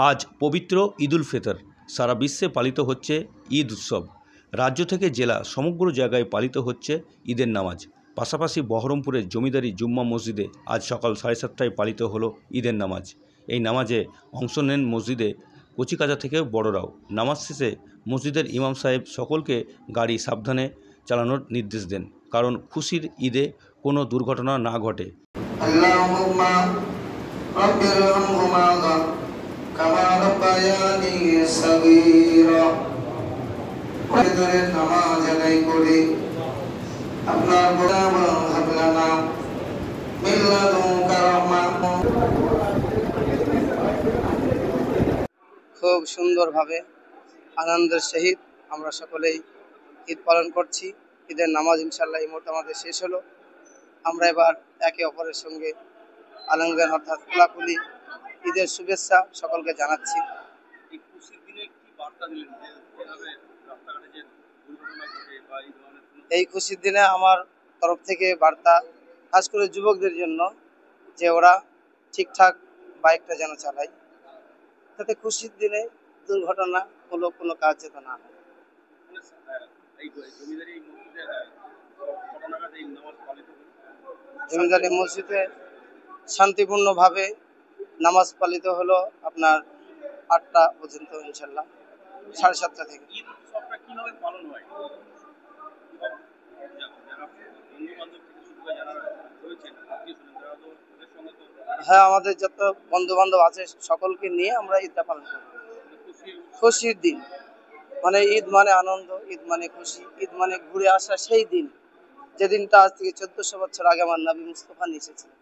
আজ পবিত্র ঈদুল ফিতর সারা বিশ্বে পালিত হচ্ছে ঈদ উৎসব। রাজ্য থেকে জেলা সমগ্র জায়গায় পালিত হচ্ছে ঈদের নামাজ। পাশাপাশি বহরমপুরের জমিদারি জুম্মা মসজিদে আজ সকাল 7:30টায় পালিত হলো ঈদের নামাজ। এই নামাজে অংশ নেন মসজিদে কচিকাঁচা থেকে বড়রাও। নামাজ শেষে মসজিদের ইমাম সাহেব সকলকে গাড়ি সাবধানে চালানোর নির্দেশ দেন, কারণ খুশির ঈদে কোনো দুর্ঘটনা না ঘটে। كما ربياني صغيرا নামাজ আদায় করে আপনার গোলাম হাবলানা মিল্লাতুকা রাহমা। খুব সুন্দরভাবে আনন্দের সহিত আমরা সকলেই ঈদ পালন করছি। ঈদের নামাজ ইনশাআল্লাহ এই মুহূর্তে আমাদের শেষ হলো। আমরা এবার একে অপরের সঙ্গে আলিঙ্গন অর্থাৎ কোলাকুলি ঈদের শুভেচ্ছা সকলকে জানাচ্ছি। এই খুশির দিনে আমার তরফ থেকে বার্তা খাস করে যুবকদের জন্য, যে ওরা ঠিকঠাক বাইকটা যেন চালায়, তাতে খুশির দিনে দুর্ঘটনা হলো কোনো কাজ যেন না হয়। জমিদারি মসজিদে শান্তিপূর্ণভাবে নামাজ পালিত হলো আপনার 8টা পর্যন্ত, ইনশাল্লাহ 7:30 থেকে। হ্যাঁ, আমাদের যত বন্ধু বান্ধব আছে সকলকে নিয়ে আমরা ঈদটা পালন করি। খুশির দিন মানে ঈদ মানে আনন্দ, ঈদ মানে খুশি, ঈদ মানে ঘুরে আসা সেই দিন, যেদিনটা আজ থেকে 1400 বছর আগে আমার নবী মুস্তাফা নিয়ে এসেছিলেন।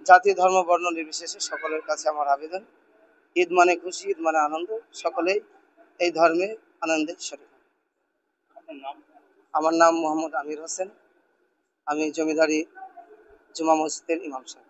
জাতি ধর্ম বর্ণ নির্বিশেষে সকলের কাছে আমার আবেদন, ঈদ মানে খুশি, ঈদ মানে আনন্দ, সকলেই এই ধর্মে আনন্দের শরীক। আমার নাম মোহাম্মদ আমির হোসেন, আমি জমিদারি জুমা মসজিদের ইমাম সাহেব।